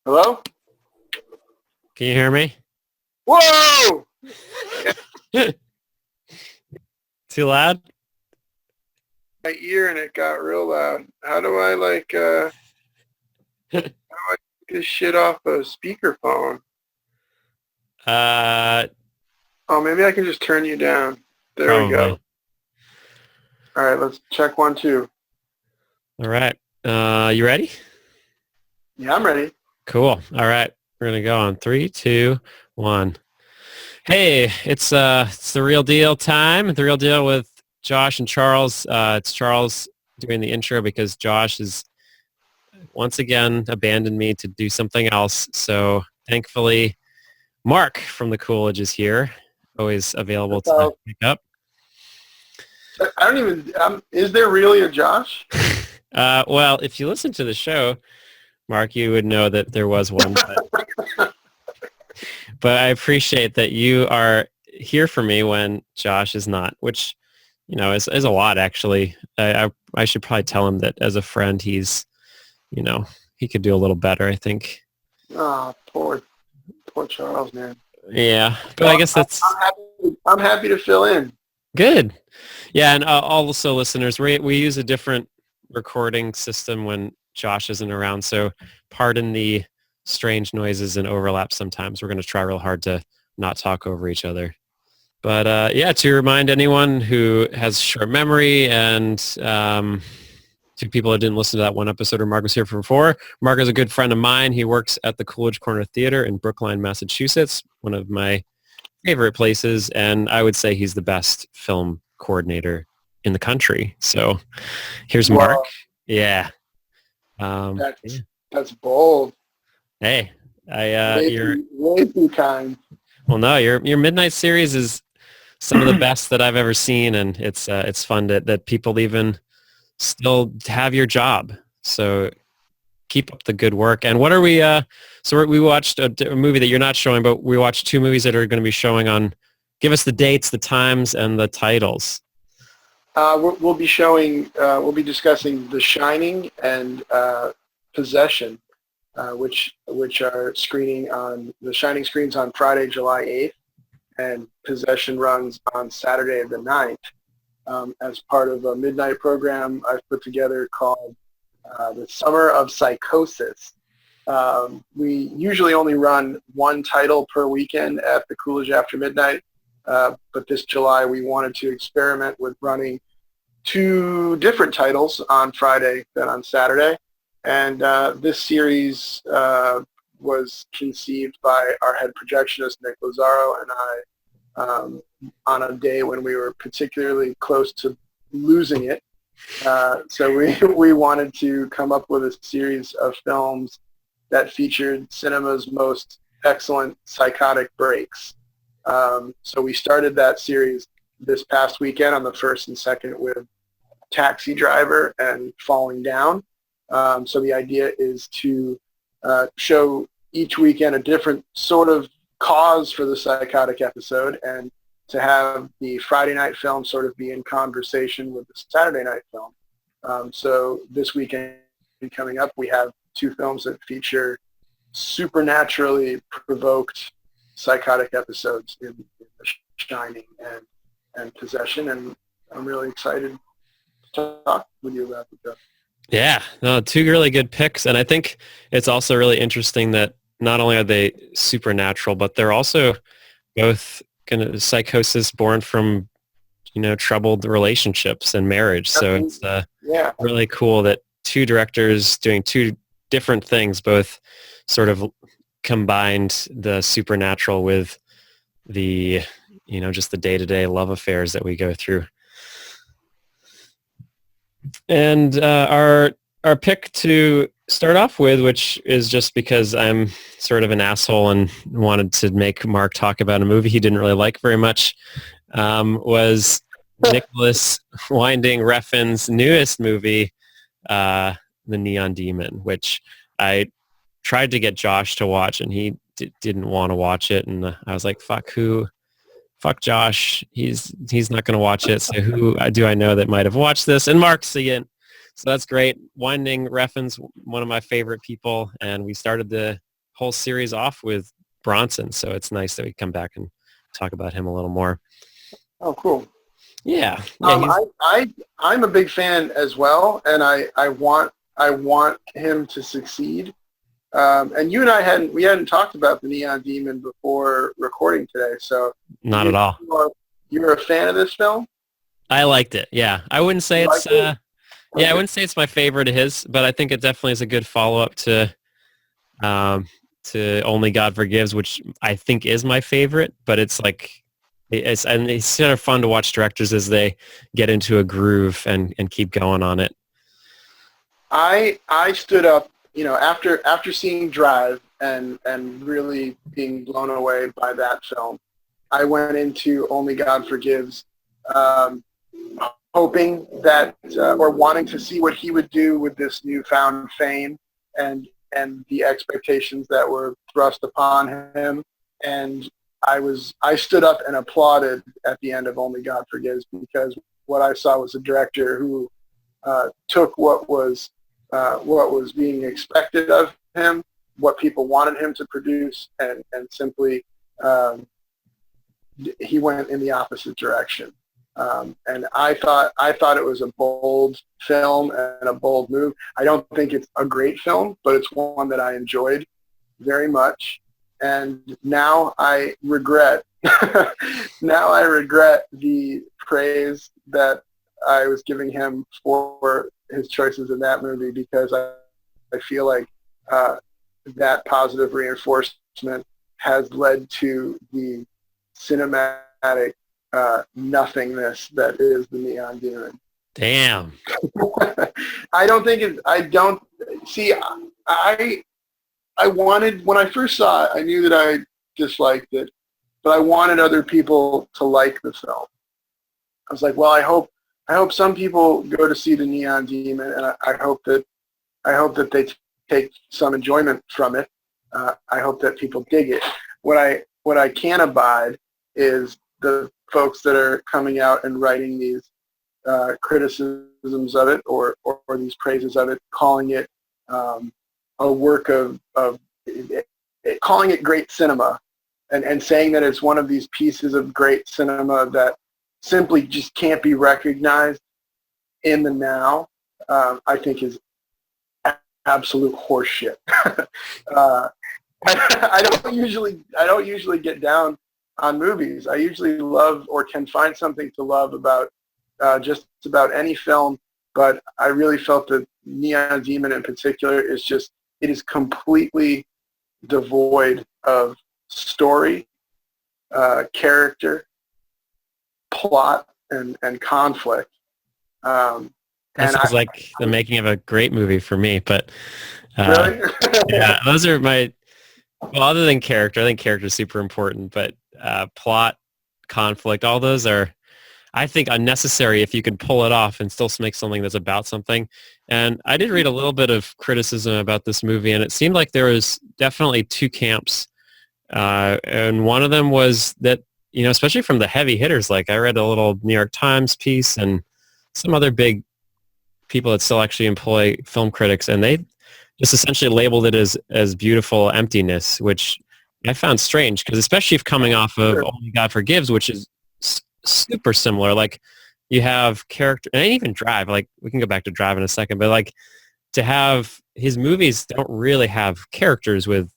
Hello? Can you hear me? Whoa! Too loud? My ear and it got real loud. How do I get this shit off a speakerphone? uh, Oh, maybe I can just turn you down. There we go. Probably. All right, let's check 1, 2. All right. You ready? Yeah, I'm ready. Cool. All right. We're gonna go on 3, 2, 1. Hey, it's the real deal time. The real deal with Josh and Charles. It's Charles doing the intro because Josh has once again abandoned me to do something else. So thankfully, Mark from the Coolidge is here, always available to So, pick up. I don't even, is there really a Josh? Well, if you listen to the show, Mark, you would know that there was one. But I appreciate that you are here for me when Josh is not, which, is a lot, actually. I should probably tell him that as a friend, he could do a little better, I think. Oh, poor Charles, man. Yeah, but I Well, guess that's I'm happy to fill in. good. Yeah, and also listeners, we use a different recording system when Josh isn't around, so pardon the strange noises and overlaps sometimes. We're going to try real hard to not talk over each other. But yeah, to remind anyone who has short memory and to people that didn't listen to that one episode where Mark was here from before, Mark is a good friend of mine. He works at the Coolidge Corner Theater in Brookline, Massachusetts, one of my favorite places, and I would say he's the best film coordinator in the country. So here's Mark. Wow, Yeah. that's bold. Hey, you're Way too kind. well. No, your Midnight series is some of the best that I've ever seen, and it's fun that people even still have your job. So keep up the good work. And what are we? We watched a movie that you're not showing, but we watched 2 movies that are going to be showing on. Give us the dates, the times, and the titles. We'll be showing. We'll be discussing The Shining and Possession, which are screening on The Shining screens on Friday, July 8th, and Possession runs on Saturday the 9th. As part of a midnight program I've put together called the Summer of Psychosis. We usually only run 1 title per weekend at the Coolidge After Midnight, but this July we wanted to experiment with running 2 different titles on Friday than on Saturday. And this series was conceived by our head projectionist, Nick Lazaro, and I on a day when we were particularly close to losing it. So we wanted to come up with a series of films that featured cinema's most excellent psychotic breaks. So we started that series this past weekend on the 1st and 2nd with Taxi Driver and Falling Down. So the idea is to show each weekend a different sort of cause for the psychotic episode, and to have the Friday night film sort of be in conversation with the Saturday night film. So this weekend coming up, we have 2 films that feature supernaturally provoked psychotic episodes in The Shining and Possession, and I'm really excited to talk with you about the show. Yeah, no, 2 really good picks, and I think it's also really interesting that not only are they supernatural, but they're also both kind of psychosis born from troubled relationships and marriage. So it's really cool that 2 directors doing 2 different things, both sort of combined the supernatural with the just the day-to-day love affairs that we go through. And our pick to start off with, which is just because I'm sort of an asshole and wanted to make Mark talk about a movie he didn't really like very much, was Nicholas Winding Refn's newest movie, The Neon Demon, which I tried to get Josh to watch, and he didn't want to watch it. And I was like, fuck Josh. He's not going to watch it. So who do I know that might have watched this? And Mark's again. So that's great. Winding Refn's one of my favorite people, and we started the whole series off with Bronson, so it's nice that we come back and talk about him a little more. Oh, cool. Yeah, yeah. I'm a big fan as well, and I want him to succeed. And you and I hadn't talked about the Neon Demon before recording today, so Not at all. You're a fan of this film? I liked it. Yeah, I wouldn't say it's Okay. I wouldn't say it's my favorite of his, but I think it definitely is a good follow-up to Only God Forgives, which I think is my favorite. But it's like it's kind of fun to watch directors as they get into a groove and keep going on it. I stood up, after seeing Drive and really being blown away by that film. I went into Only God Forgives, hoping that or wanting to see what he would do with this newfound fame and the expectations that were thrust upon him. And I stood up and applauded at the end of Only God Forgives, because what I saw was a director who took what was being expected of him, what people wanted him to produce, and simply he went in the opposite direction. And I thought it was a bold film and a bold move. I don't think it's a great film, but it's one that I enjoyed very much. And now I regret the praise that I was giving him for his choices in that movie, because I feel like that positive reinforcement has led to the cinematic nothingness that is the Neon Demon. Damn. I wanted, when I first saw it, I knew that I disliked it, but I wanted other people to like the film. I was like, well, I hope some people go to see the Neon Demon, and I hope that they take some enjoyment from it. I hope that people dig it. What I can't abide is the folks that are coming out and writing these criticisms of it or these praises of it, calling it a work of calling it great cinema, and saying that it's one of these pieces of great cinema that simply just can't be recognized in the now. I think is absolute horseshit. I don't usually get down on movies. I usually love or can find something to love about just about any film, but I really felt that Neon Demon in particular it is completely devoid of story, character, plot, and conflict. That sounds like the making of a great movie for me, but really? yeah, those are well, other than character, I think character is super important, but plot, conflict, all those are, I think, unnecessary if you can pull it off and still make something that's about something. And I did read a little bit of criticism about this movie, and it seemed like there was definitely two camps. And one of them was that, especially from the heavy hitters, like I read a little New York Times piece and some other big people that still actually employ film critics, and they just essentially labeled it as beautiful emptiness, which I found strange, because especially if coming off of Only God Forgives, which is super similar. Like, you have character, and even Drive, like we can go back to Drive in a second, but like to have his movies don't really have characters with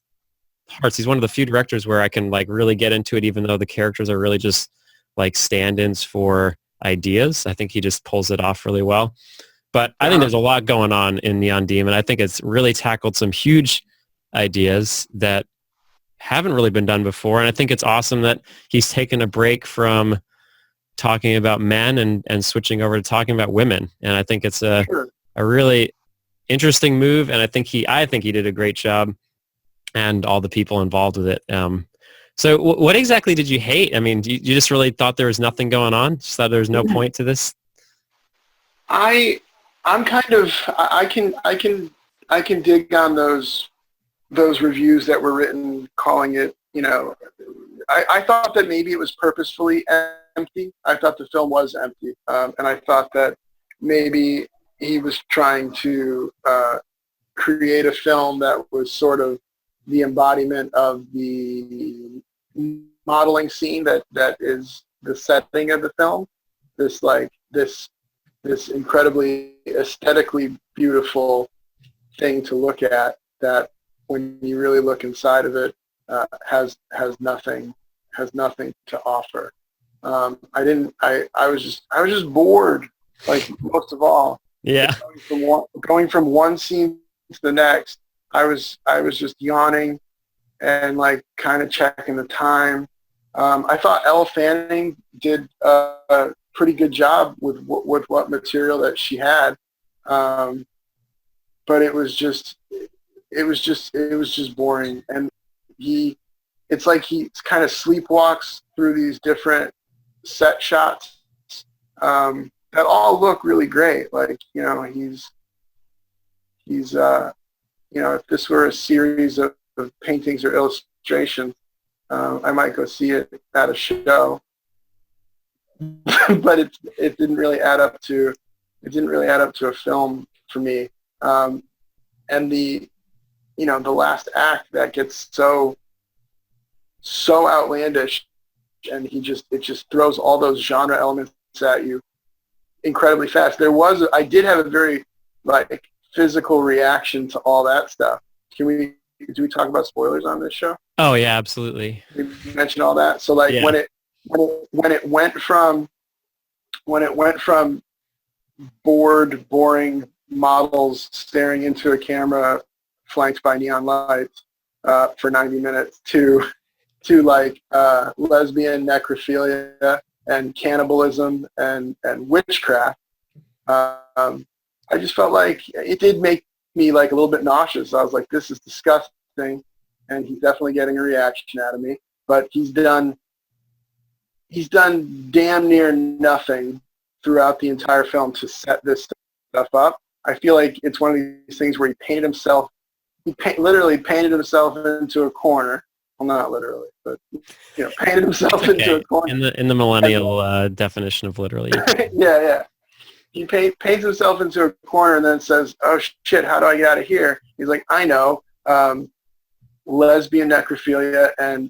hearts. He's one of the few directors where I can like really get into it, even though the characters are really just like stand-ins for ideas. I think he just pulls it off really well. But I think there's a lot going on in Neon Demon. I think it's really tackled some huge ideas that haven't really been done before. And I think it's awesome that he's taken a break from talking about men and switching over to talking about women. And I think it's a really interesting move. And I think he did a great job, and all the people involved with it. So what exactly did you hate? I mean, you just really thought there was nothing going on? Just thought there was no point to this? I'm kind of, I can dig on those reviews that were written calling it, I thought that maybe it was purposefully empty. I thought the film was empty. And I thought that maybe he was trying to create a film that was sort of the embodiment of the modeling scene that is the setting of the film. This incredibly aesthetically beautiful thing to look at that, when you really look inside of it, has nothing to offer. I was just bored, like most of all. Yeah. Going from one scene to the next, I was just yawning and like kind of checking the time. I thought Elle Fanning did a pretty good job with what material that she had, but it was just boring. And it's like he kind of sleepwalks through these different set shots that all look really great. Like, he's if this were a series of paintings or illustrations, I might go see it at a show. But it didn't really add up to a film for me. And the last act that gets so outlandish, and it just throws all those genre elements at you incredibly fast. I did have a very like physical reaction to all that stuff. Do we talk about spoilers on this show? Oh yeah, absolutely. We mentioned all that. So like when it went from bored, boring models staring into a camera flanked by neon lights for 90 minutes to like lesbian necrophilia and cannibalism and witchcraft, I just felt like it did make me like a little bit nauseous. I was like, this is disgusting, and he's definitely getting a reaction out of me. But he's done damn near nothing throughout the entire film to set this stuff up. I feel like it's one of these things where he literally painted himself into a corner. Well, not literally, but painted himself into a corner. In the millennial definition of literally. Yeah. He paints himself into a corner and then says, "Oh shit, how do I get out of here?" He's like, "I know, lesbian necrophilia and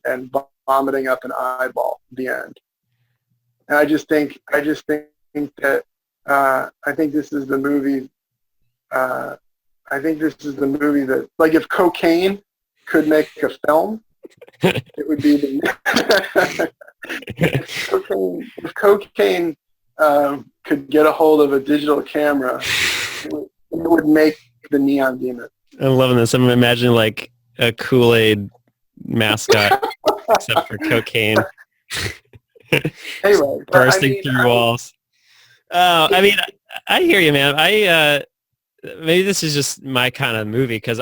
vomiting up an eyeball." The end. And I just think that I think this is the movie. I think this is the movie that, like, if cocaine could make a film, it would be if cocaine could get a hold of a digital camera, it would make the Neon Demon. I'm loving this. I'm imagining like a Kool-Aid mascot, except for cocaine. Anyway, bursting through walls. Oh, I mean, I hear you, man. Maybe this is just my kind of movie, because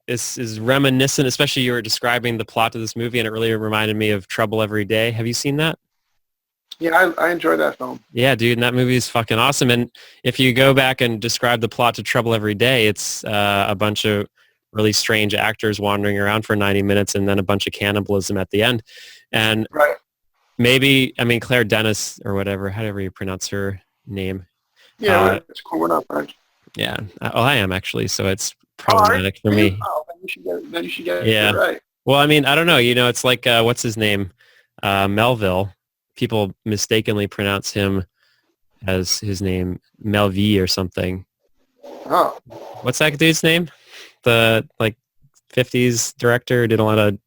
this is reminiscent, especially you were describing the plot of this movie, and it really reminded me of Trouble Every Day. Have you seen that? Yeah, I enjoyed that film. Yeah, dude, and that movie is fucking awesome. And if you go back and describe the plot to Trouble Every Day, it's a bunch of really strange actors wandering around for 90 minutes and then a bunch of cannibalism at the end. And right. Maybe, I mean, Claire Dennis or whatever, however you pronounce her name. Yeah, it's cool. We're not French. Yeah. I am actually, so it's problematic for me. Oh, then you should get it right. Well, I mean, I don't know. It's like, what's his name? Melville. People mistakenly pronounce him as his name Melville or something. Oh. What's that dude's name? The, like, 50s director, did a lot of,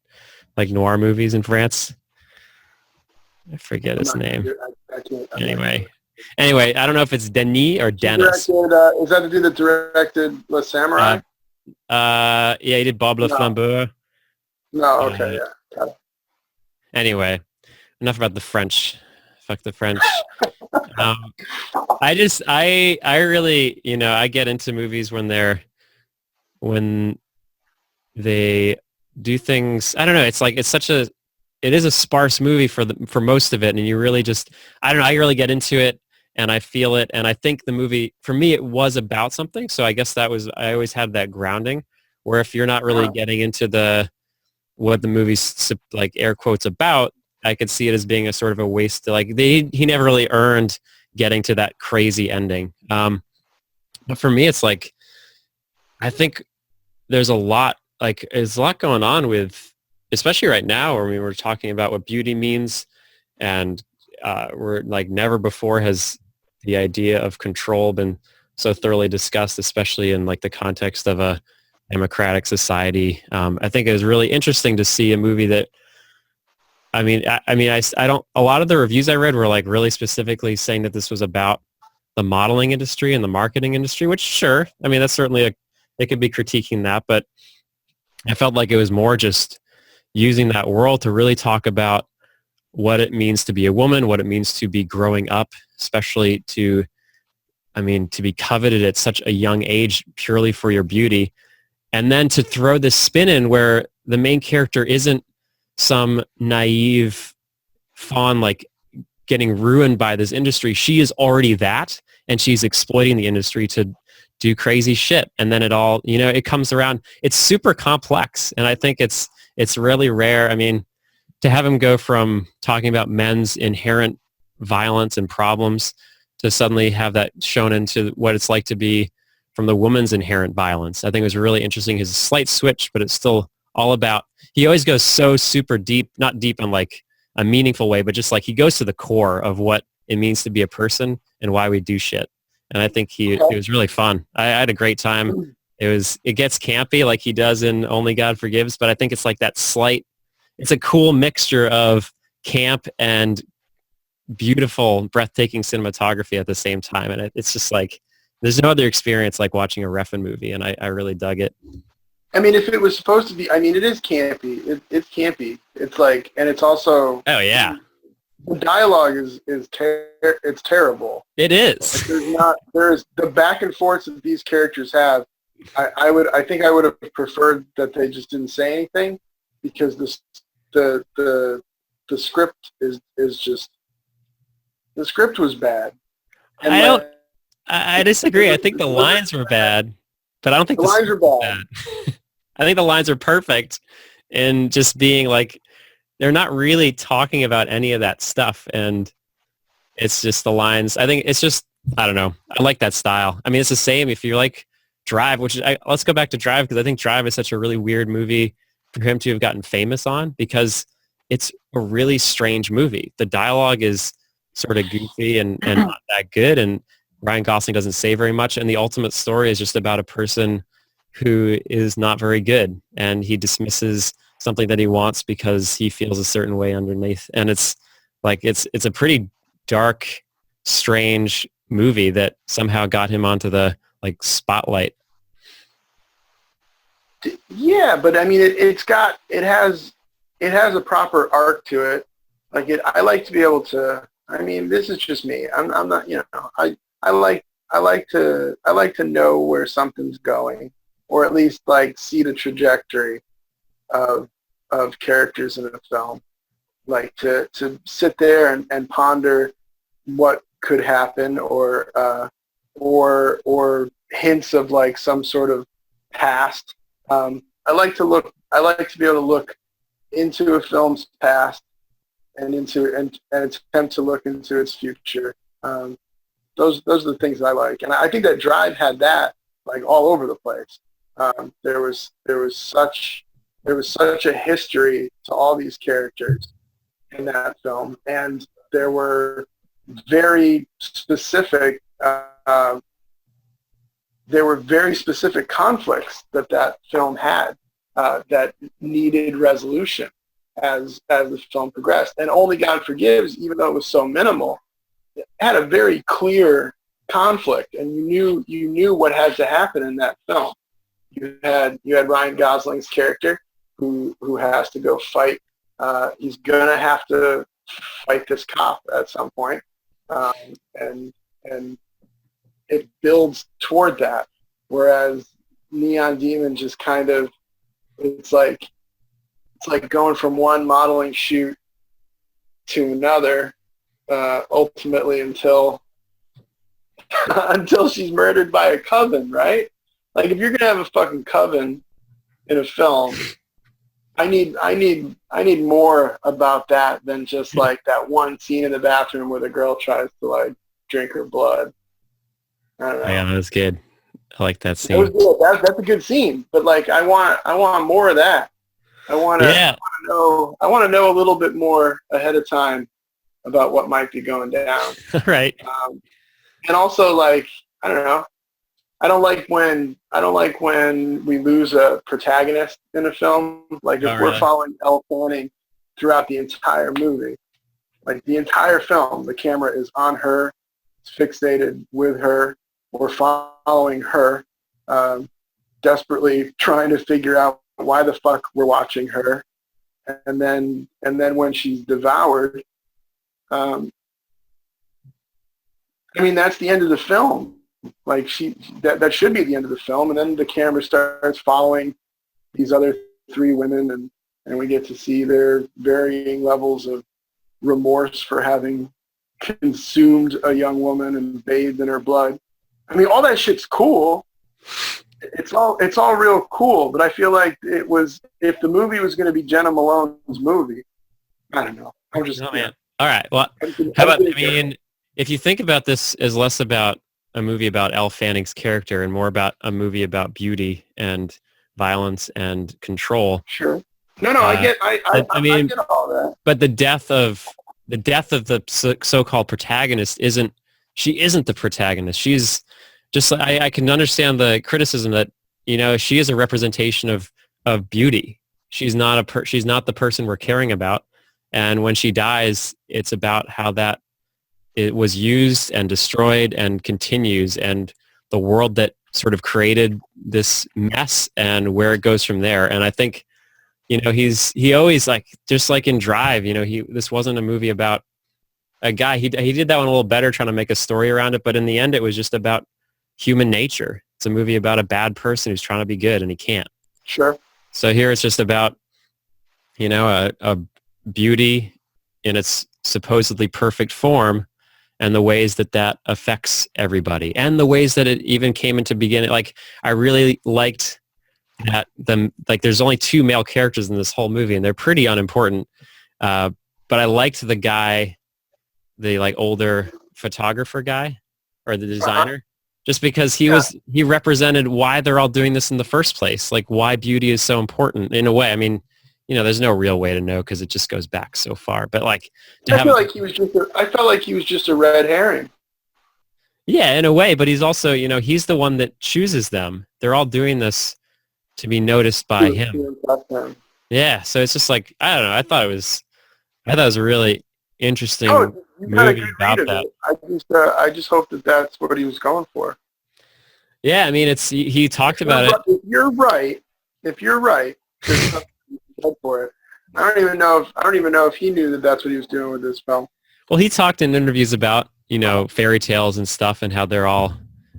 like, noir movies in France. I forget his name. Anyway, I don't know if it's Denis or Dennis. Is that the dude that directed Le Samurai? Yeah, he did Bob Le Flambeur. No, okay, yeah. Got it. Anyway, enough about the French. Fuck the French. I really, I get into movies when they do things. I don't know. It's like it is a sparse movie for most of it, and you really just, I don't know, I really get into it and I feel it, and I think the movie, for me, it was about something, so I guess I always had that grounding, where if you're not really getting into what the movie's, like, air quotes about, I could see it as being a sort of a waste, like, he never really earned getting to that crazy ending. But for me, it's like, I think there's a lot, like there's a lot going on with, especially right now, where we were talking about what beauty means, and we're like never before has the idea of control been so thoroughly discussed, especially in like the context of a democratic society. I think it was really interesting to see a movie that, I don't, a lot of the reviews I read were like really specifically saying that this was about the modeling industry and the marketing industry, which sure, I mean, that's certainly they could be critiquing that, but I felt like it was more just using that world to really talk about what it means to be a woman, what it means to be growing up, especially to be coveted at such a young age purely for your beauty. And then to throw this spin in where the main character isn't some naive fawn like getting ruined by this industry. She is already that, and she's exploiting the industry to do crazy shit. And then it all, it comes around. It's super complex, and I think it's really rare. I mean, to have him go from talking about men's inherent violence and problems to suddenly have that shown into what it's like to be from the woman's inherent violence, I think it was really interesting. His slight switch, but it's still all about, he always goes so super deep, not deep in like a meaningful way, but just like he goes to the core of what it means to be a person and why we do shit. And I think it was really fun. I had a great time. It gets campy like he does in Only God Forgives, but I think it's like that it's a cool mixture of camp and beautiful, breathtaking cinematography at the same time. And it's just like, there's no other experience like watching a Refn movie, and I really dug it. I mean, if it was supposed to be, I mean, it is campy. It's campy. It's like, and it's also. Oh yeah. The dialogue it's terrible. It is. There's the back and forths that these characters have. I think I would have preferred that they just didn't say anything, because the script is just, the script was bad. And I disagree. I think the lines were bad, but I don't think the lines were bad. I think the lines are perfect in just being like, they're not really talking about any of that stuff, and it's just the lines. I think it's just, I don't know. I like that style. I mean, it's the same if you like Drive, let's go back to Drive, because I think Drive is such a really weird movie for him to have gotten famous on, because it's a really strange movie. The dialogue is sort of goofy and not that good, and Ryan Gosling doesn't say very much, and the ultimate story is just about a person who is not very good, and he dismisses something that he wants because he feels a certain way underneath. And it's like, it's a pretty dark, strange movie that somehow got him onto the like spotlight. Yeah, but I mean, it has a proper arc to it. Like I like to be able to, I mean, this is just me. I'm not, I like to know where something's going, or at least like see the trajectory of characters in a film. Like to sit there and ponder what could happen, or hints of like some sort of past. I like to be able to look into a film's past and attempt to look into its future. Those are the things I like, and I think that Drive had that like all over the place. There was such a history to all these characters in that film, and there were very specific conflicts that film had that needed resolution as the film progressed. And Only God Forgives, even though it was so minimal, it had a very clear conflict, and you knew what had to happen in that film. You had Ryan Gosling's character who has to go fight. He's gonna have to fight this cop at some point, and it builds toward that. Whereas Neon Demon just kind of, it's like going from one modeling shoot to another, ultimately until she's murdered by a coven, right? Like, if you're gonna have a fucking coven in a film, I need more about that than just like that one scene in the bathroom where the girl tries to like drink her blood. I don't know. Yeah, that's good. I like that That was scene. good. That's a good scene. But like, I want more of that. Yeah. I want to know a little bit more ahead of time about what might be going down. Right. And also, like, I don't know. I don't like when we lose a protagonist in a film. Like if Oh, we're really? following Elle Fanning throughout the entire movie, like the entire film, the camera is on her, it's fixated with her. We're following her, desperately trying to figure out why the fuck we're watching her, and then when she's devoured, um, I mean that's the end of the film. Like that should be the end of the film, and then the camera starts following these other three women, and we get to see their varying levels of remorse for having consumed a young woman and bathed in her blood. I mean, all that shit's cool. It's all real cool, but I feel like it was, if the movie was going to be Jenna Malone's movie, I don't know. I'm just, Oh, man. All right. Well, I'm how about, being I mean, if you think about this as less about a movie about Elle Fanning's character and more about a movie about beauty and violence and control, sure. No, I uh, get, I I mean, get all that. but the death of the so-called protagonist isn't the protagonist. She's just, I can understand the criticism that, she is a representation of beauty. She's not the person we're caring about. And when she dies, it's about how that it was used and destroyed and continues, and the world that sort of created this mess and where it goes from there. And I think, he always, like, just like in Drive, this wasn't a movie about a guy. He did that one a little better, trying to make a story around it. But in the end, it was just about human nature. It's a movie about a bad person who's trying to be good and he can't. Sure. So here it's just about, a beauty in its supposedly perfect form, and the ways that that affects everybody, and the ways that it even came into beginning. Like, I really liked that there's only two male characters in this whole movie, and they're pretty unimportant. But I liked the guy, the like older photographer guy, or the designer, just because he represented why they're all doing this in the first place. Like, why beauty is so important in a way. I mean, there's no real way to know because it just goes back so far. But like, I felt like he was just a red herring. yeah, in a way. But he's also, he's the one that chooses them. They're all doing this to be noticed by him. Yeah. So it's just like, I don't know. I thought it was a really interesting movie about that. I just hope that that's what he was going for. Yeah, I mean, he talked about it. If you're right, there's nothing for it. I don't even know if he knew that that's what he was doing with this film. Well, he talked in interviews about, fairy tales and stuff, and how they're all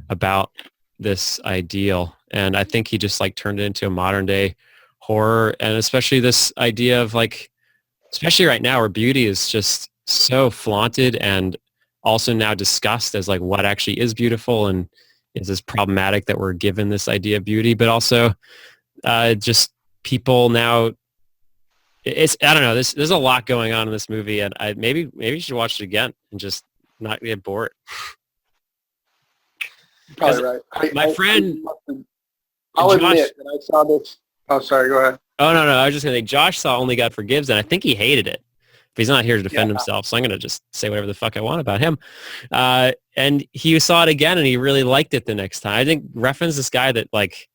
about this ideal. And I think he just like turned it into a modern day horror, and especially this idea of like, especially right now where beauty is just so flaunted and also now discussed as like what actually is beautiful, and is this problematic that we're given this idea of beauty, but also just people now. I don't know. There's a lot going on in this movie, and maybe you should watch it again and just not get bored. Probably right. My friend, I'll Josh, admit that I saw this. Oh, sorry. Go ahead. Oh, no. I was just going to say, Josh saw Only God Forgives, and I think he hated it. But he's not here to defend himself, so I'm going to just say whatever the fuck I want about him. And he saw it again, and he really liked it the next time. I think Refn's this guy that, like,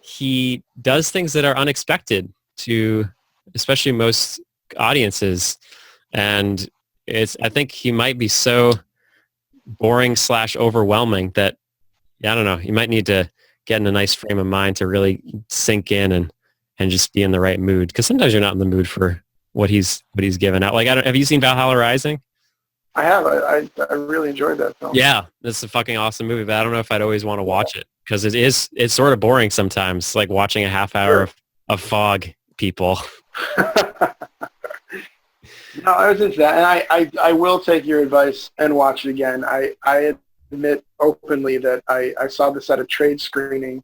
he does things that are unexpected to especially most audiences. And I think he might be so boring / overwhelming that, I don't know, you might need to get in a nice frame of mind to really sink in and just be in the right mood. Because sometimes you're not in the mood for what he's given out. Like, have you seen Valhalla Rising? I have. I really enjoyed that film. Yeah, it's a fucking awesome movie, but I don't know if I'd always want to watch it because it's sort of boring sometimes, like watching a half hour of fog people. No, I was into that, and I will take your advice and watch it again. I admit openly that I saw this at a trade screening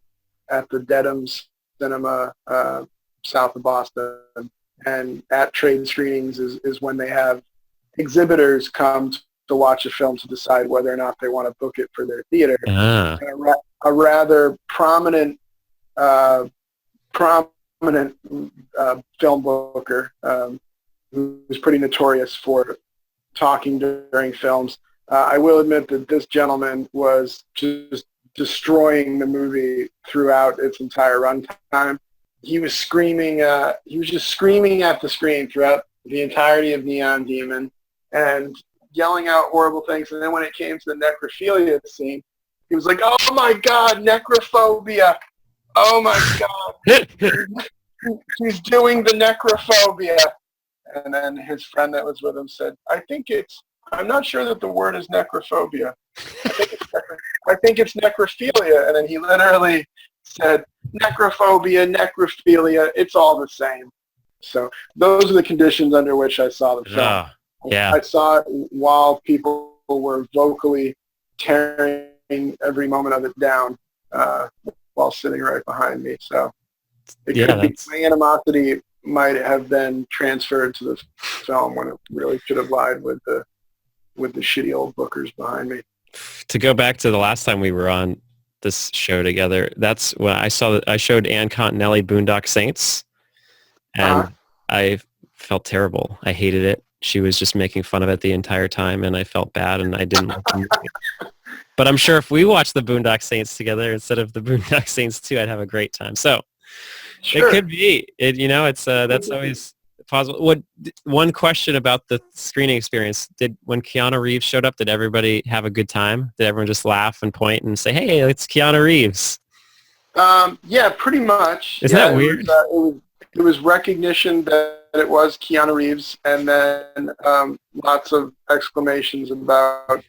at the Dedham's Cinema south of Boston, and at trade screenings is when they have exhibitors come to watch a film to decide whether or not they want to book it for their theater. Ah. a rather prominent prominent film booker who's pretty notorious for talking during films. I will admit that this gentleman was just destroying the movie throughout its entire runtime. He was screaming. He was just screaming at the screen throughout the entirety of Neon Demon and yelling out horrible things. And then when it came to the necrophilia scene, he was like, "Oh my God, necrophobia! Oh my God, he's doing the necrophobia." And then his friend that was with him said, I'm not sure that the word is necrophobia. I think it's necrophilia." And then he literally said, "Necrophobia, necrophilia, it's all the same." So those are the conditions under which I saw the film. Yeah. I saw it while people were vocally tearing every moment of it down while sitting right behind me. So it could be my animosity might have been transferred to the film when it really should have lied with the shitty old bookers behind me. To go back to the last time we were on this show together, that's when I showed Ann Continelli Boondock Saints, and I felt terrible. I hated it. She was just making fun of it the entire time, and I felt bad, and I didn't like the movie. But I'm sure if we watched the Boondock Saints together instead of the Boondock Saints 2, I'd have a great time. So sure. It could be. It's that's always possible. One question about the screening experience: when Keanu Reeves showed up, did everybody have a good time? Did everyone just laugh and point and say, "Hey, it's Keanu Reeves"? Yeah, pretty much. Isn't that weird? It was recognition that it was Keanu Reeves, and then lots of exclamations about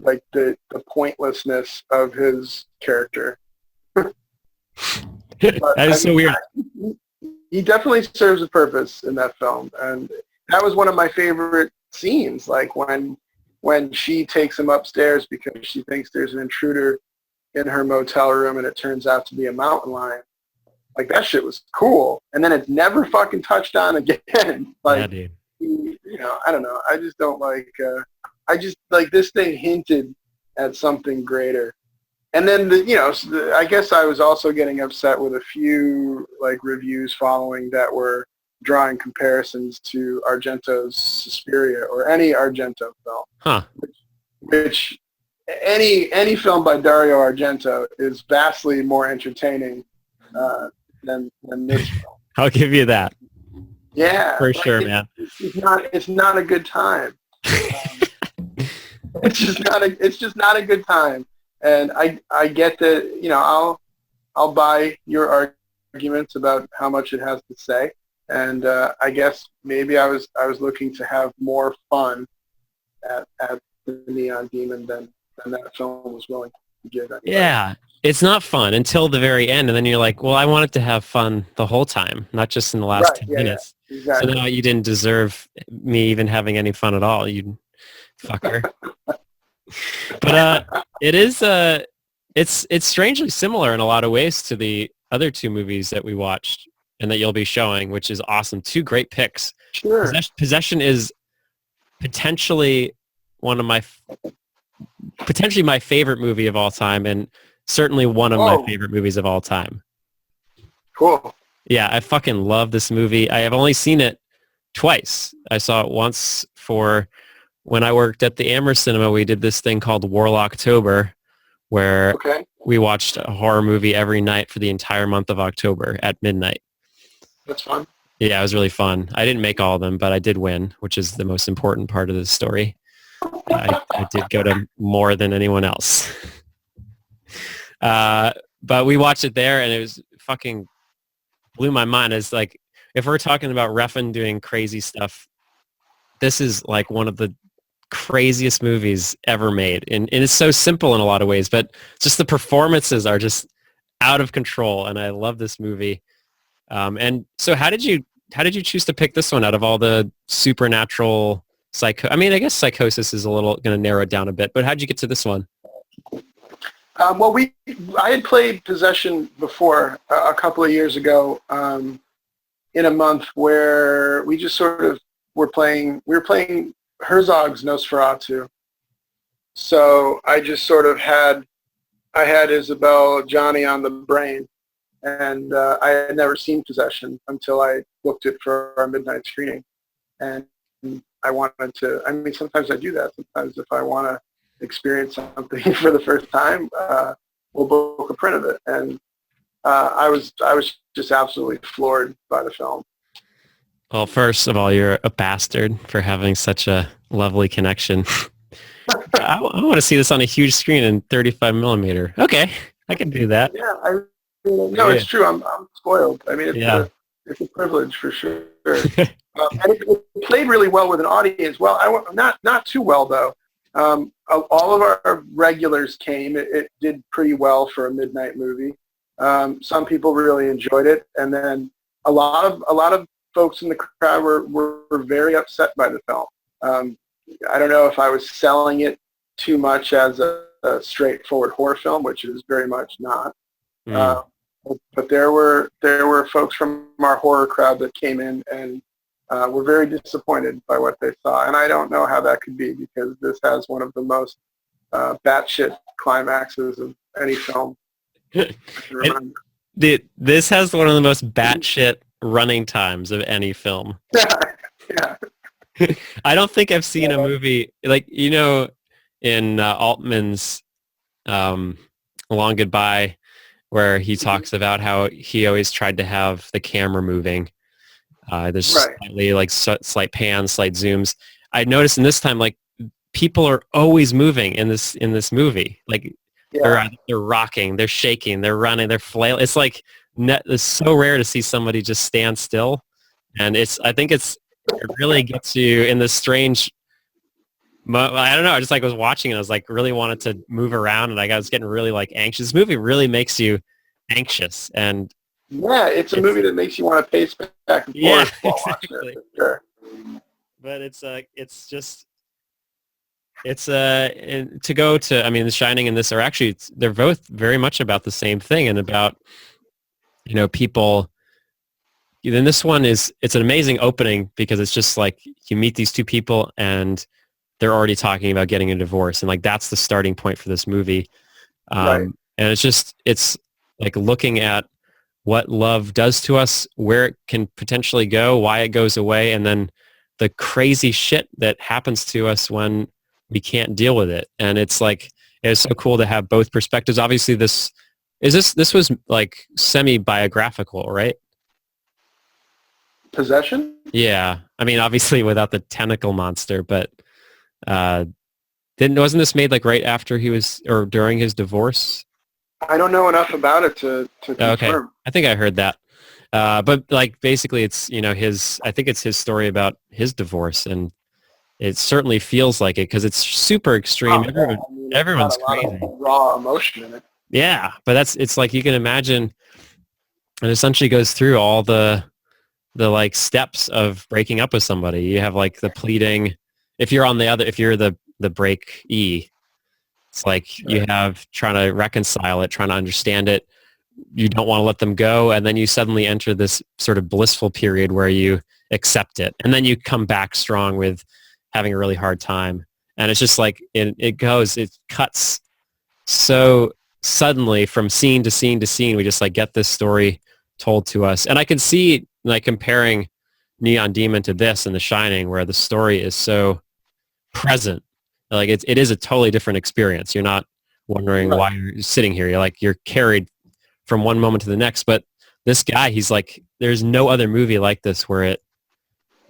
like the pointlessness of his character. That is so weird. He definitely serves a purpose in that film, and that was one of my favorite scenes. Like when she takes him upstairs because she thinks there's an intruder in her motel room, and it turns out to be a mountain lion. Like, that shit was cool, and then it's never fucking touched on again. Like, yeah, dude. I don't know. I just don't like. I just like this thing hinted at something greater. And then, I guess I was also getting upset with a few like reviews following that were drawing comparisons to Argento's Suspiria or any Argento film. Which any film by Dario Argento is vastly more entertaining than this film. I'll give you that. Yeah, for sure, man. It's not a good time. It's just not a good time. And I get that, I'll buy your arguments about how much it has to say. And I guess maybe I was looking to have more fun at the Neon Demon than that film was willing to give. Anybody. Yeah, it's not fun until the very end, and then you're like, well, I wanted to have fun the whole time, not just in the last 10 minutes. Yeah, exactly. So now you didn't deserve me even having any fun at all, you fucker. But it is it's strangely similar in a lot of ways to the other two movies that we watched and that you'll be showing, which is awesome. Two great picks. Sure. Possession is potentially my favorite movie of all time, and certainly one of my favorite movies of all time. Cool. Yeah, I fucking love this movie. I have only seen it twice. I saw it once for when I worked at the Amherst Cinema. We did this thing called Warlocktober, where we watched a horror movie every night for the entire month of October at midnight. That's fun. Yeah, it was really fun. I didn't make all of them, but I did win, which is the most important part of the story. I did go to more than anyone else. But we watched it there, and it was fucking blew my mind. It's like, if we're talking about Refn doing crazy stuff, this is like one of the craziest movies ever made. And it's so simple in a lot of ways, but just the performances are just out of control, and I love this movie. And so how did you choose to pick this one out of all the supernatural I mean, I guess Psychosis is a little going to narrow it down a bit, but how'd you get to this one? Well, I had played Possession before a couple of years ago in a month where we just sort of were playing Herzog's Nosferatu. So I just sort of had I had Isabel Johnny on the brain, and I had never seen Possession until I booked it for our midnight screening. And I wanted to, I mean, sometimes I do that. Sometimes if I want to experience something for the first time, we'll book a print of it. And I was just absolutely floored by the film. Well, first of all, you're a bastard for having such a lovely connection. I want to see this on a huge screen in 35 millimeter. Okay, I can do that. Yeah, no, it's true. I'm spoiled. I mean, it's a privilege for sure. And it played really well with an audience. Well, not too well though. All of our regulars came. It did pretty well for a midnight movie. Some people really enjoyed it, and then a lot of folks in the crowd were very upset by the film. I don't know if I was selling it too much as a straightforward horror film, which is very much not. But there were folks from our horror crowd that came in and were very disappointed by what they saw. And I don't know how that could be, because this has one of the most batshit climaxes of any film. This has one of the most batshit running times of any film. Yeah. I don't think I've seen a movie like, in Altman's Long Goodbye, where he talks about how he always tried to have the camera moving. There's slightly like slight pans, slight zooms. I noticed in this time, like, people are always moving in this movie. Like, they're rocking, they're shaking, they're running, they're flailing. It's like it's so rare to see somebody just stand still, and I think it really gets you in this strange. I don't know. I just was watching it. I was really wanted to move around, and I was getting really anxious. This movie really makes you anxious, and it's a movie that makes you want to pace back and forth while watching it. For sure. But to go to, I mean, The Shining and this are actually, they're both very much about the same thing, and about, people. Then this one it's an amazing opening, because it's just you meet these two people and they're already talking about getting a divorce, and that's the starting point for this movie. And it's looking at what love does to us, where it can potentially go, why it goes away, and then the crazy shit that happens to us when we can't deal with it. And it's so cool to have both perspectives. Obviously, this was semi-biographical, right? Possession? Yeah. I mean, obviously without the tentacle monster, but wasn't this made right after he was, or during his divorce? I don't know enough about it to confirm. Okay. I think I heard that. But basically it's, I think it's his story about his divorce, and it certainly feels like it, because it's super extreme. Everyone's crazy. Lot of raw emotion in it. Yeah, but it's you can imagine, it essentially goes through all the steps of breaking up with somebody. You have the pleading. If you're the break E, it's you have trying to reconcile it, trying to understand it. You don't want to let them go, and then you suddenly enter this sort of blissful period where you accept it, and then you come back strong with having a really hard time. And it's just it cuts so suddenly from scene to scene to scene. We just get this story told to us. And I can see comparing Neon Demon to this and The Shining, where the story is so present. It is a totally different experience. You're not wondering why you're sitting here. You're carried from one moment to the next. But this guy, he's there's no other movie like this where it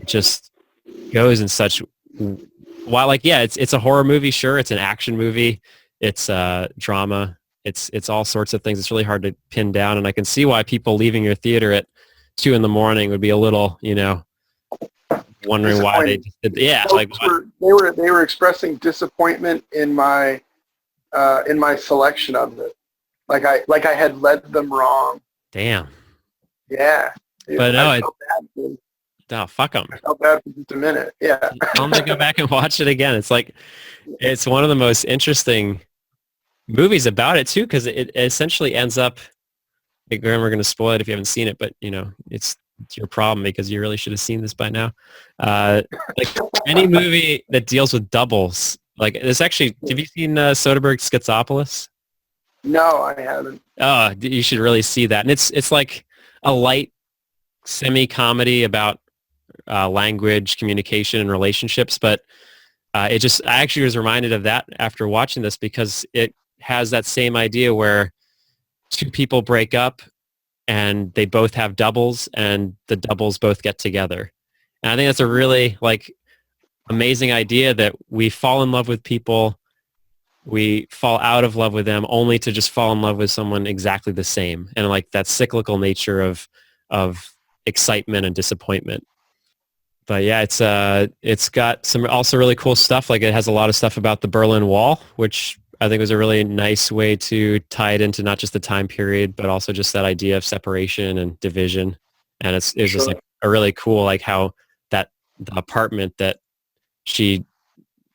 just goes in such, while it's a horror movie, sure, it's an action movie, it's drama, it's all sorts of things. It's really hard to pin down, and I can see why people leaving your theater at 2 a.m. would be a little, wondering why they just did. Yeah, they were expressing disappointment in my selection of it. I had led them wrong. Damn. Yeah. But no, fuck them. I felt bad for just a minute. Yeah. I'm gonna go back and watch it again. It's it's one of the most interesting movies about it too, because it essentially ends up. Graham, we're going to spoil it if you haven't seen it, but it's your problem, because you really should have seen this by now. Any movie that deals with doubles, this actually, have you seen Soderbergh's Schizopolis? No, I haven't. Oh, you should really see that. And it's like a light semi-comedy about language, communication, and relationships. But I actually was reminded of that after watching this because it has that same idea where two people break up and they both have doubles and the doubles both get together. And I think that's a really like amazing idea that we fall in love with people, we fall out of love with them only to just fall in love with someone exactly the same. And like that cyclical nature of excitement and disappointment. But yeah, it's got some also really cool stuff. Like it has a lot of stuff about the Berlin Wall, which I think was a really nice way to tie it into not just the time period, but also just that idea of separation and division. And it's just like a really cool, like how the apartment that she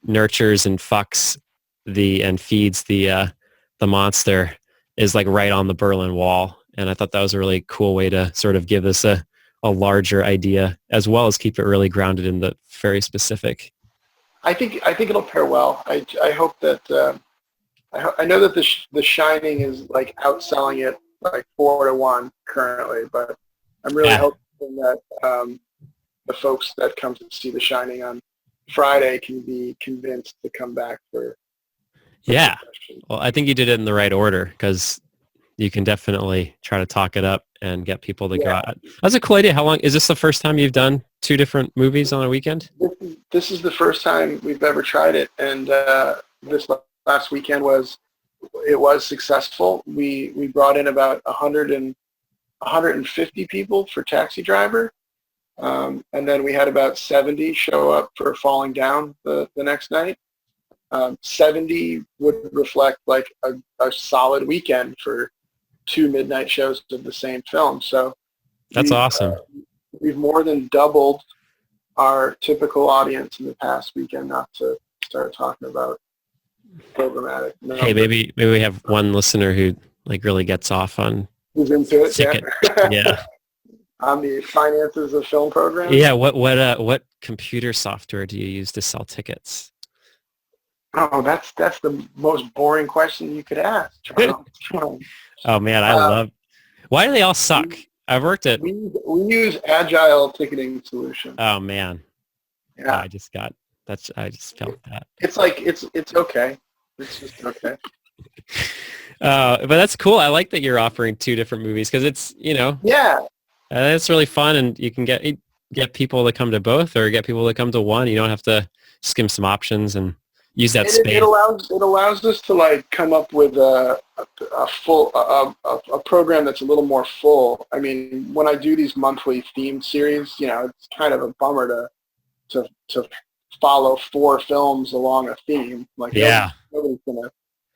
nurtures and fucks and feeds the monster is like right on the Berlin Wall. And I thought that was a really cool way to sort of give this a larger idea as well as keep it really grounded in the very specific. I think it'll pair well. I hope that I know that the Shining is like outselling it like 4-1 currently, but I'm really hoping that the folks that come to see The Shining on Friday can be convinced to come back for yeah. Well, I think you did it in the right order because you can definitely try to talk it up and get people to go out. That's a cool idea. How long is this the first time you've done 2 different movies on a weekend? This is the first time we've ever tried it, and this last weekend was successful. We brought in about 150 people for Taxi Driver, and then we had about 70 show up for Falling Down the next night. 70 would reflect like a solid weekend for 2 midnight shows of the same film. So that's awesome. We've more than doubled our typical audience in the past weekend, not to start talking about programmatic. Hey, maybe we have one listener who like really gets off on who's into it. Yeah. On the finances of film programs. Yeah. What computer software do you use to sell tickets? Oh, that's the most boring question you could ask, Charles. Oh man, I love. Why do they all suck? I've worked at. We use Agile ticketing solution. Oh man. Yeah. I just felt that. It's like it's okay. It's just okay. But that's cool. I like that you're offering 2 different movies because it's Yeah. It's really fun, and you can get people to come to both or get people to come to one. You don't have to skim some options and use that space. It allows us to like come up with a full program that's a little more full. I mean, when I do these monthly themed series, it's kind of a bummer to follow 4 films along a theme. Like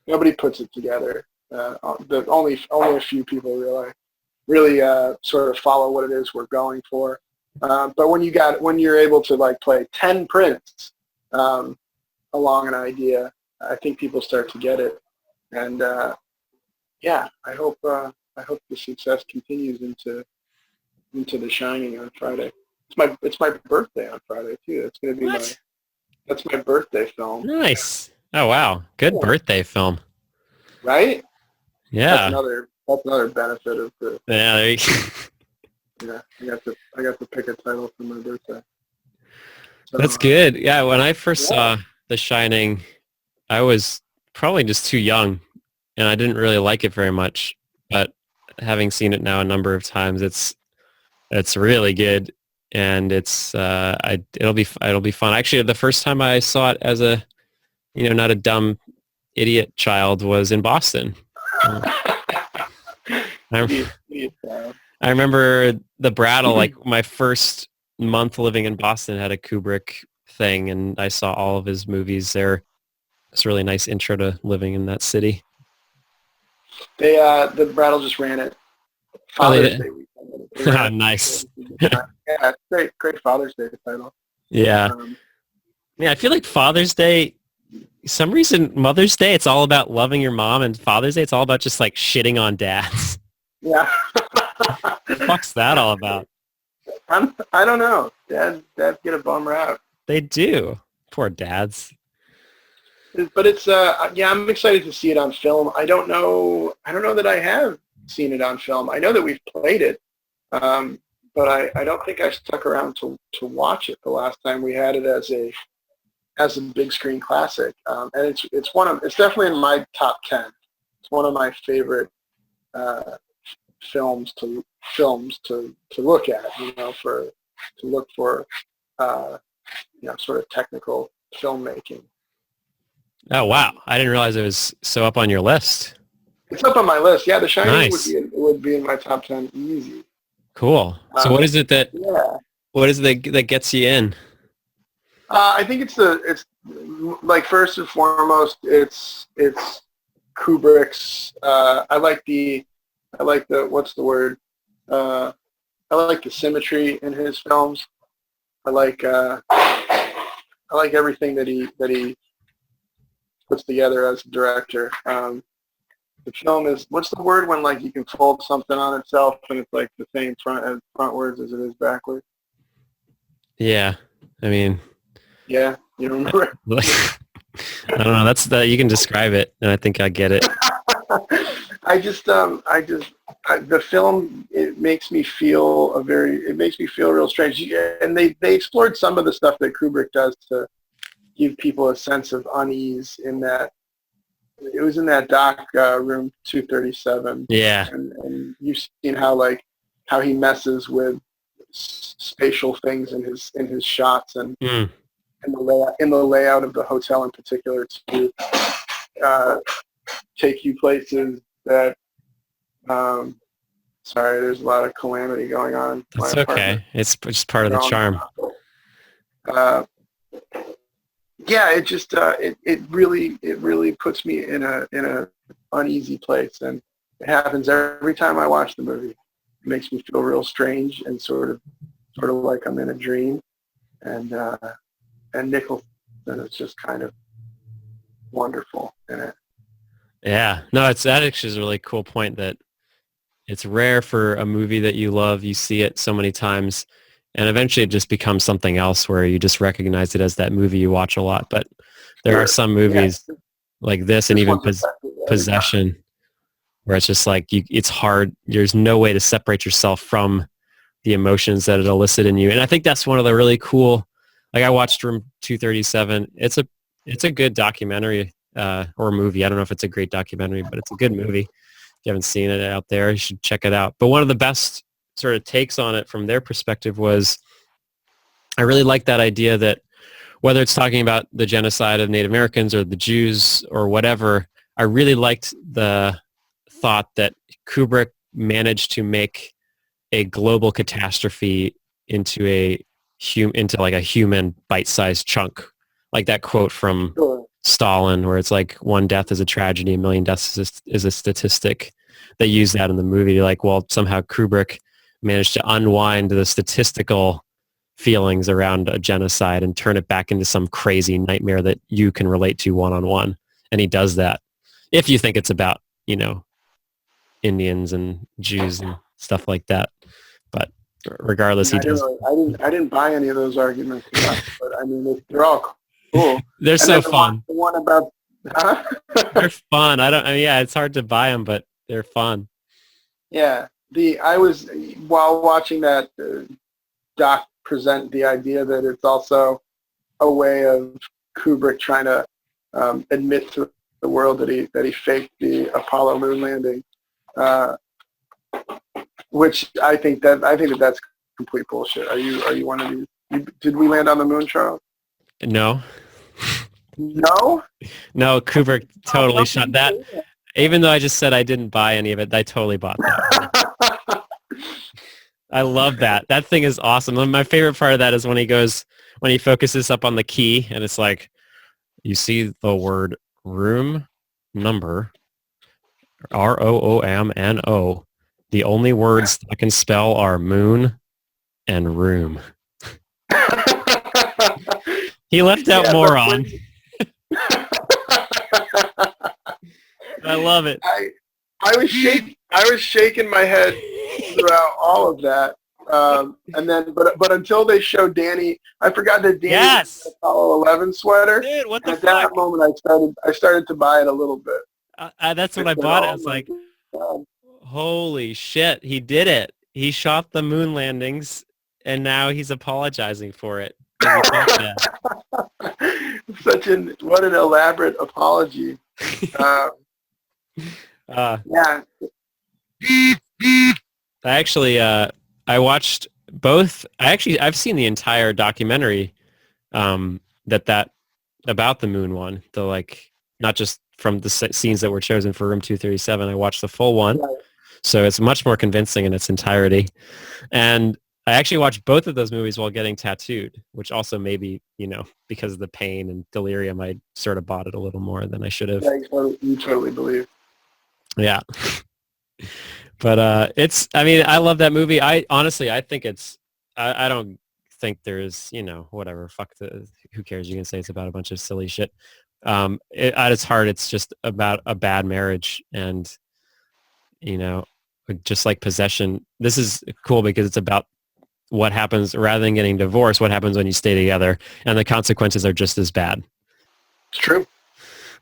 nobody puts it together. Only a few people really sort of follow what it is we're going for. But when you're able to like play 10 prints along an idea, I think people start to get it. And I hope the success continues into The Shining on Friday. It's my birthday on Friday too. It's going to be that's my birthday film. Nice. Oh wow, good birthday film. Right? Yeah. That's another benefit of the. Yeah, there you go. Yeah, I got to pick a title for my birthday. So, that's good. Yeah, when I first saw The Shining, I was probably just too young, and I didn't really like it very much. But having seen it now a number of times, it's really good, and it'll be fun. Actually, the first time I saw it as a, not a dumb idiot child was in Boston. I remember the Brattle, like my first month living in Boston had a Kubrick thing, and I saw all of his movies there. It's a really nice intro to living in that city. The Brattle just ran it. Father's Day weekend. Nice. Yeah, great Father's Day title. Yeah. I feel like Father's Day, some reason Mother's Day, it's all about loving your mom, and Father's Day, it's all about just like shitting on dads. Yeah. What the fuck's that all about? I don't know. Dads get a bum rap. They do. Poor dads. But it's yeah, I'm excited to see it on film. I don't know that I have seen it on film. I know that we've played it, but I don't think I stuck around to watch it the last time we had it as a big screen classic. And it's definitely in my top 10. It's one of my favorite films to look at. To look for sort of technical filmmaking. Oh, wow. I didn't realize it was so up on your list. It's up on my list. Yeah, The Shining Nice. would be in my top 10 easy. Cool. So what is it that gets you in? I think it's like, first and foremost, it's Kubrick's. I like the what's the word? I like the symmetry in his films. I like everything that he puts together as a director. The film is, what's the word when, like, you can fold something on itself and it's like the same frontwards as it is backwards? Yeah, I mean, yeah, you remember? I don't know. That's you can describe it, and I think I get it. The film, it makes me feel real strange. And they explored some of the stuff that Kubrick does to give people a sense of unease in that. It was in that doc, room 237. Yeah. And you've seen how he messes with spatial things in his shots and in the layout of the hotel in particular to take you places that. Sorry, there's a lot of calamity going on. That's okay. It's just part of the charm. Yeah, it just it really puts me in a uneasy place, and it happens every time I watch the movie. It makes me feel real strange and sort of like I'm in a dream, and Nicholson is just kind of wonderful in it. Yeah, no, that actually is a really cool point, that it's rare for a movie that you love, you see it so many times, and eventually it just becomes something else where you just recognize it as that movie you watch a lot. But there are some movies like this and even Possession where it's just like it's hard. There's no way to separate yourself from the emotions that it elicit in you. And I think that's one of the really cool, like, I watched Room 237. It's a good documentary or movie. I don't know if it's a great documentary, but it's a good movie. If you haven't seen it out there, you should check it out. But one of the best sort of takes on it from their perspective was, I really like that idea that whether it's talking about the genocide of Native Americans or the Jews or whatever, I really liked the thought that Kubrick managed to make a global catastrophe into a human bite-sized chunk, like that quote from Stalin, where it's like, one death is a tragedy, a million deaths is a statistic. They use that in the movie. Like, well, somehow Kubrick managed to unwind the statistical feelings around a genocide and turn it back into some crazy nightmare that you can relate to one-on-one. And he does that. If you think it's about, Indians and Jews and stuff like that. But regardless, he does. I didn't buy any of those arguments, but I mean, they're all cool. They're so fun. The one about, huh? They're fun. It's hard to buy them, but they're fun. Yeah. I was, while watching that doc present the idea that it's also a way of Kubrick trying to admit to the world that he faked the Apollo moon landing, which I think that's complete bullshit. Are you one of these? Did we land on the moon, Charles? No. No? No, Kubrick totally shot that. Even though I just said I didn't buy any of it, I totally bought that. I love that. That thing is awesome. My favorite part of that is when he focuses up on the key and it's like, you see the word room number, ROOMNO. The only words I can spell are moon and room. He left out moron. I love it. I was shaking my head throughout all of that. And then, but until they showed Danny, I forgot that Danny Yes! had an Apollo 11 sweater. Dude, what the and at fuck? that moment, I started to buy it a little bit. That's when I said, bought it. "Oh I was my like, God." holy shit, he did it. He shot the moon landings, and now he's apologizing for it. 'Cause he felt What an elaborate apology. bad. Yeah. I actually, I watched both. I've seen the entire documentary that about the moon one. The like, not just from the scenes that were chosen for Room 237. I watched the full one, Right. so it's much more convincing in its entirety. And I actually watched both of those movies while getting tattooed, which also maybe, because of the pain and delirium, I sort of bought it a little more than I should have. Yeah, you totally believe. Yeah. But I love that movie. I think I don't think there's, whatever, who cares? You can say it's about a bunch of silly shit. At its heart, it's just about a bad marriage. And, just like Possession, this is cool because it's about what happens rather than getting divorced, what happens when you stay together, and the consequences are just as bad. It's true.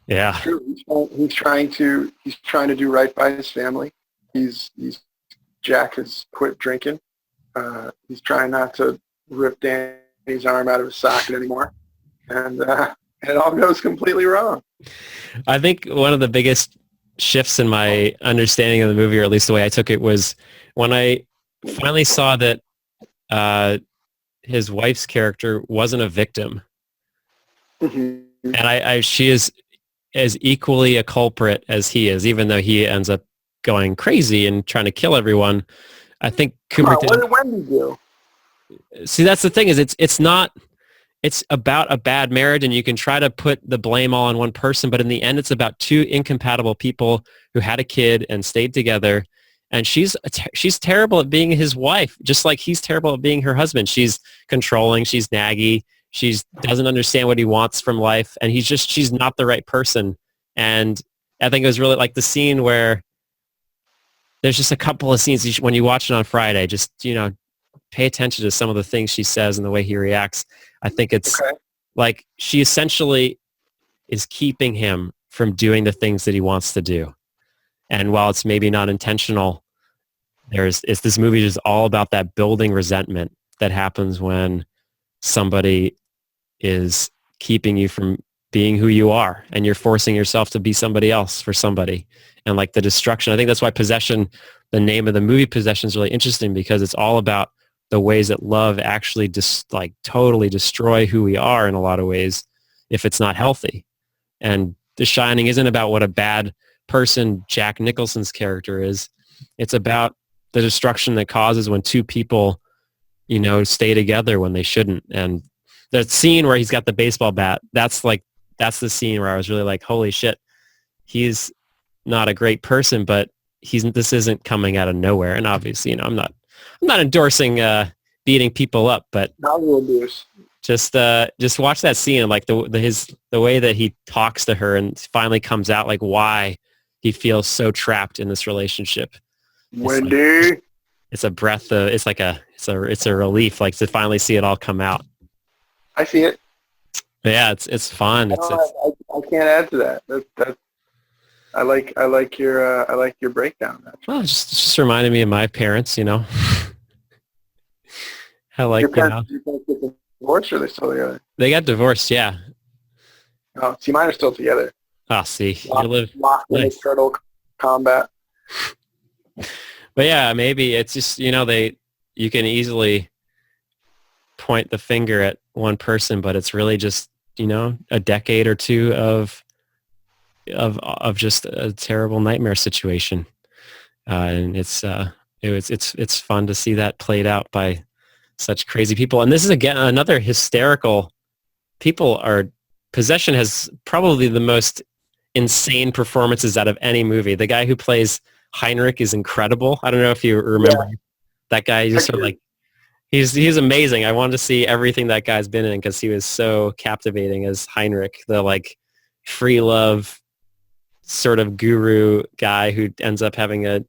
Yeah. It's true. He's trying to do right by his family. Jack has quit drinking. He's trying not to rip Danny's arm out of his socket anymore, and it all goes completely wrong. I think one of the biggest shifts in my understanding of the movie, or at least the way I took it, was when I finally saw that his wife's character wasn't a victim, Mm-hmm. and she is as equally a culprit as he is, even though he ends up going crazy and trying to kill everyone. I think Kubrick What did Wendy do? See, that's the thing, is it's about a bad marriage, and you can try to put the blame all on one person, but in the end, it's about two incompatible people who had a kid and stayed together. And she's terrible at being his wife, just like he's terrible at being her husband. She's controlling, she's naggy, she doesn't understand what he wants from life, and she's not the right person. And I think it was really like the scene where there's just a couple of scenes when you watch it on Friday, just, pay attention to some of the things she says and the way he reacts. I think it's like she essentially is keeping him from doing the things that he wants to do. And while it's maybe not intentional, this movie is all about that building resentment that happens when somebody is keeping you from being who you are, and you're forcing yourself to be somebody else for somebody. And like the destruction, I think that's why Possession, the name of the movie Possession, is really interesting, because it's all about the ways that love actually just like totally destroy who we are in a lot of ways if it's not healthy. And The Shining isn't about what a bad person Jack Nicholson's character is. It's about the destruction that causes when two people, stay together when they shouldn't. And the scene where he's got the baseball bat, that's the scene where I was really like, holy shit, he's not a great person, but this isn't coming out of nowhere. And obviously, I'm not endorsing beating people up, but just watch that scene, and like the way that he talks to her and finally comes out like why he feels so trapped in this relationship. Wendy, it's a breath of, it's a relief, like to finally see it all come out. I see it. Yeah, it's fun. I can't add to that. That I like your breakdown. Well, it just reminded me of my parents, I like, your parents get divorced, or are they still together? They got divorced, yeah. Oh, see, mine are still together. Oh, see, Locked in nice. turtle combat. But yeah, maybe it's just, you can easily point the finger at one person, but it's really just, a decade or two of just a terrible nightmare situation. And it's fun to see that played out by such crazy people. And this is, again, another hysterical, Possession has probably the most insane performances out of any movie. The guy who plays Heinrich is incredible. I don't know if you remember that guy. He's just sort of like, he's amazing. I wanted to see everything that guy's been in because he was so captivating as Heinrich, the like free love sort of guru guy who ends up having a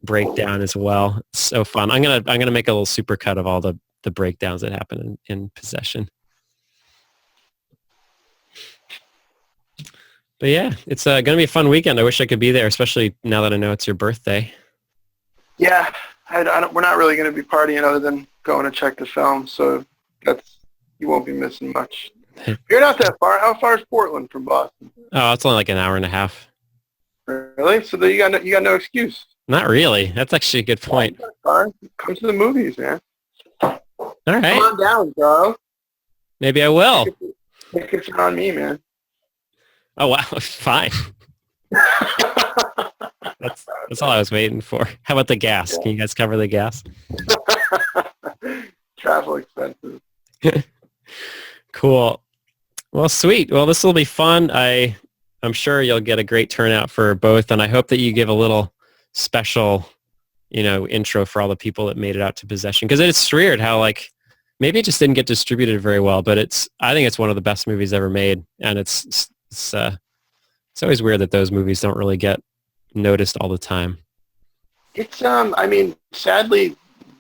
breakdown as well. It's so fun. I'm gonna make a little supercut of all the breakdowns that happen in Possession. But yeah, it's going to be a fun weekend. I wish I could be there, especially now that I know it's your birthday. Yeah, we're not really going to be partying other than going to check the film, so you won't be missing much. You're not that far. How far is Portland from Boston? Oh, it's only like an hour and a half. Really? So you got no excuse. Not really. That's actually a good point. Come to the movies, man. All right. Come on down, bro. Maybe I will. It's on me, man. Oh wow, fine. That's all I was waiting for. How about the gas? Can you guys cover the gas? Travel expenses. Cool. Well, sweet. Well, this will be fun. I'm sure you'll get a great turnout for both, and I hope that you give a little special, intro for all the people that made it out to Possession, because it's weird how maybe it just didn't get distributed very well, but I think it's one of the best movies ever made, and it's always weird that those movies don't really get noticed all the time. It's sadly,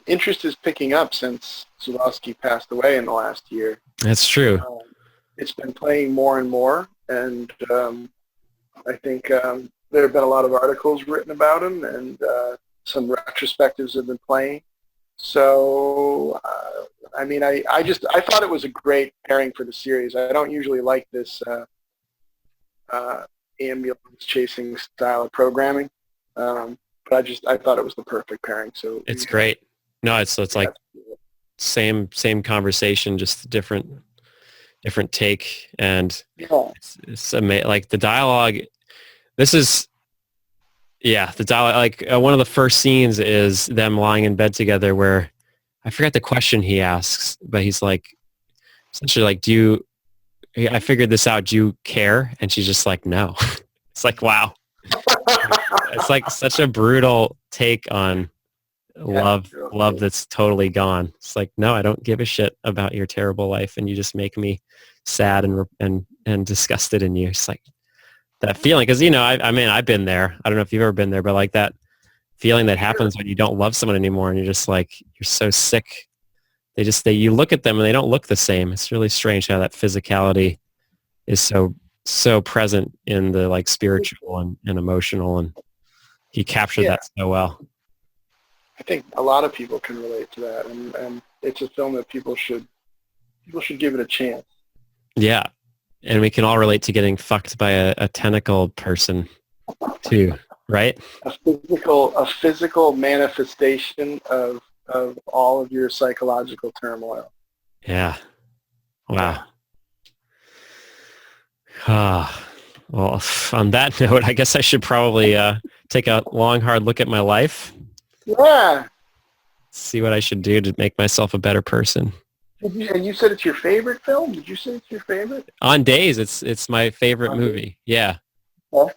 interest is picking up since Zulawski passed away in the last year. That's true. It's been playing more and more, and I think there have been a lot of articles written about him, and some retrospectives have been playing. So, I thought it was a great pairing for the series. I don't usually like this ambulance chasing style of programming, but I thought it was the perfect pairing. So it's great. No, it's like same conversation, just different take, and it's amazing. Like the dialogue. This is. Yeah, the dialogue, one of the first scenes is them lying in bed together where I forget the question he asks, but he's essentially I figured this out, do you care? And she's just like, no. It's like, wow. It's such a brutal take on love that's totally gone. It's like, no, I don't give a shit about your terrible life, and you just make me sad and disgusted in you. It's like, that feeling, because I've been there. I don't know if you've ever been there, but that feeling that happens when you don't love someone anymore, and you're just you're so sick. You look at them and they don't look the same. It's really strange how that physicality is so present in the spiritual and emotional, and he captured that so well. I think a lot of people can relate to that, and it's a film that people should give it a chance. Yeah. And we can all relate to getting fucked by a tentacle person too, right? A physical manifestation of all of your psychological turmoil. Yeah. Wow. Well, on that note, I guess I should probably take a long, hard look at my life. Yeah. See what I should do to make myself a better person. And you said it's your favorite film? Did you say it's your favorite? On days, it's my favorite movie. Yeah. Huh?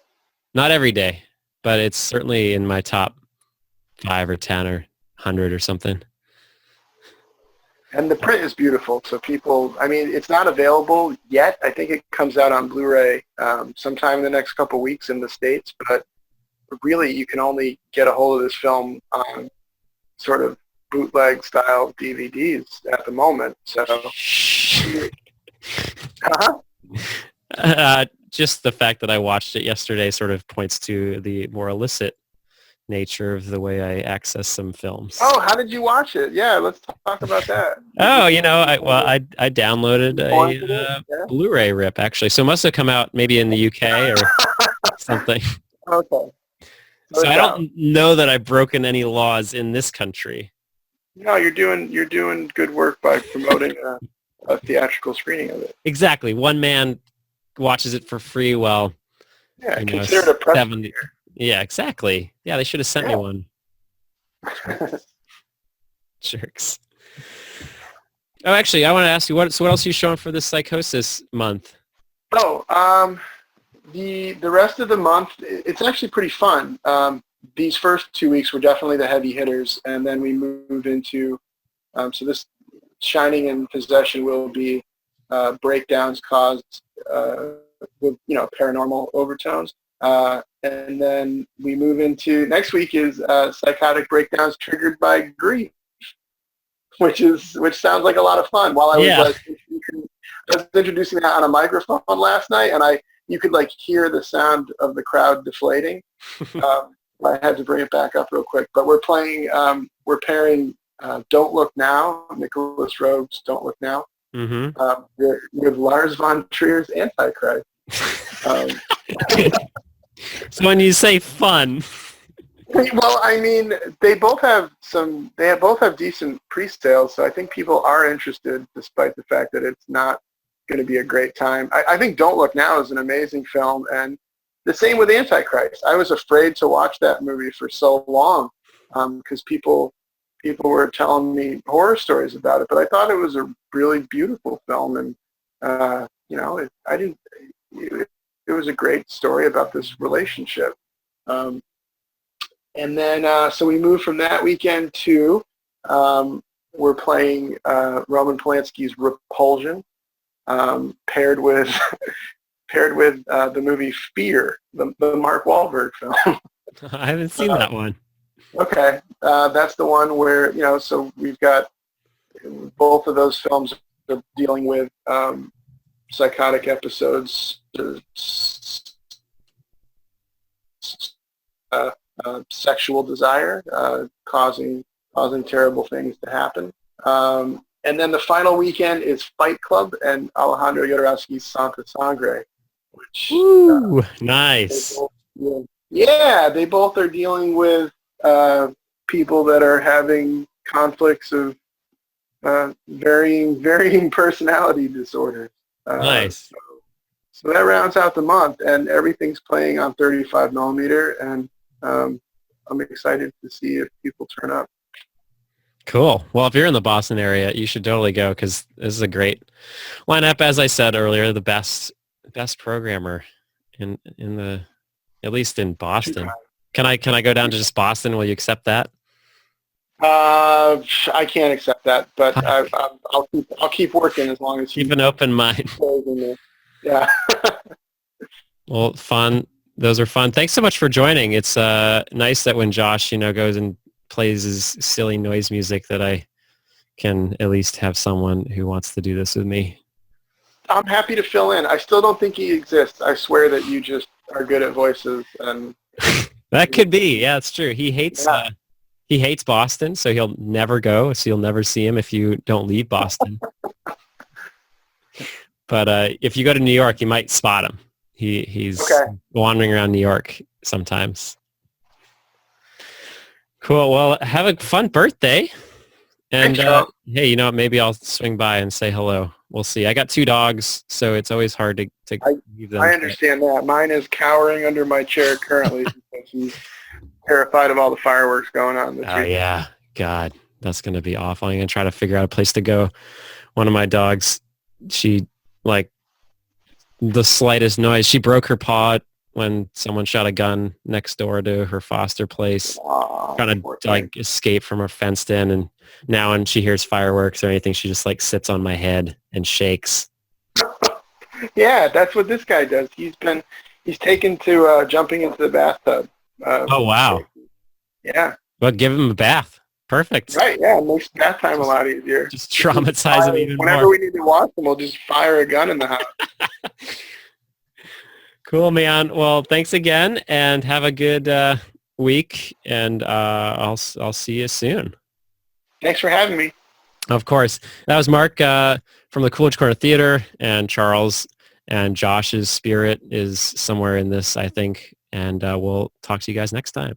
Not every day, but it's certainly in my top 5 or 10 or 100 or something. And the print is beautiful. So it's not available yet. I think it comes out on Blu-ray sometime in the next couple weeks in the States. But really, you can only get a hold of this film on sort of bootleg style DVDs at the moment. So, just the fact that I watched it yesterday sort of points to the more illicit nature of the way I access some films. Oh, how did you watch it? Yeah, let's talk about that. Oh, I downloaded a Blu-ray rip actually, so it must have come out maybe in the UK or something. Okay. So I don't know that I've broken any laws in this country. No, you're doing good work by promoting a theatrical screening of it. Exactly. One man watches it for free while consider it a press 70. Yeah, exactly. Yeah, they should have sent me one. Jerks. Oh, actually, I want to ask you what else are you showing for this psychosis month? Oh, the rest of the month, it's actually pretty fun. These first 2 weeks were definitely the heavy hitters, and then we moved into so this Shining and Possession will be breakdowns caused with paranormal overtones. And then we move into next week is psychotic breakdowns triggered by grief, which sounds like a lot of fun. While I was Yeah. introducing that on a microphone last night, and you could like hear the sound of the crowd deflating. I had to bring it back up real quick, but we're pairing Don't Look Now, Nicholas Rogue's Don't Look Now, with Lars von Trier's Antichrist. So when you say fun, well, I mean, they both have decent pre-sales, so I think people are interested, despite the fact that it's not going to be a great time. I think Don't Look Now is an amazing film, and the same with Antichrist. I was afraid to watch that movie for so long because people were telling me horror stories about it, but I thought it was a really beautiful film, and it was a great story about this relationship. And then so we moved from that weekend to we're playing Roman Polanski's Repulsion, paired with the movie Fear, the Mark Wahlberg film. I haven't seen that one. Okay, that's the one where so we've got both of those films are dealing with psychotic episodes, sexual desire, causing terrible things to happen. And then the final weekend is Fight Club and Alejandro Jodorowsky's Santa Sangre, which nice. They both are dealing with people that are having conflicts of varying personality disorders. Nice. So that rounds out the month, and everything's playing on 35 millimeter, and I'm excited to see if people turn up. Cool. Well, if you're in the Boston area, you should totally go because this is a great lineup. As I said earlier, the best programmer in the, at least in Boston. Can I go down to just Boston? Will you accept that? I can't accept that, but I'll keep working as long as keep an open mind. Yeah. Well, fun. Those are fun. Thanks so much for joining. It's nice that when Josh, goes and plays his silly noise music that I can at least have someone who wants to do this with me. I'm happy to fill in. I still don't think he exists. I swear that you just are good at voices. And that could be. Yeah, it's true. He hates Boston, so he'll never go. So you'll never see him if you don't leave Boston. But if you go to New York, you might spot him. He's wandering around New York sometimes. Cool. Well, have a fun birthday. And hey, maybe I'll swing by and say hello. We'll see. I got 2 dogs, so it's always hard to leave them. I understand that. Mine is cowering under my chair currently because he's terrified of all the fireworks going on. Yeah. God, that's going to be awful. I'm going to try to figure out a place to go. One of my dogs, she, the slightest noise, she broke her paw when someone shot a gun next door to her foster place, trying to escape from a fenced in, and now when she hears fireworks or anything, she just sits on my head and shakes. Yeah, that's what this guy does. He's taken to jumping into the bathtub. Oh wow! Yeah. Well, give him a bath. Perfect. Right. Yeah, it makes bath time a lot easier. Just traumatize him even more. Whenever we need to watch him, we'll just fire a gun in the house. Cool, man. Well, thanks again, and have a good week, and I'll see you soon. Thanks for having me. Of course. That was Mark from the Coolidge Corner Theater, and Charles and Josh's spirit is somewhere in this, I think, and we'll talk to you guys next time.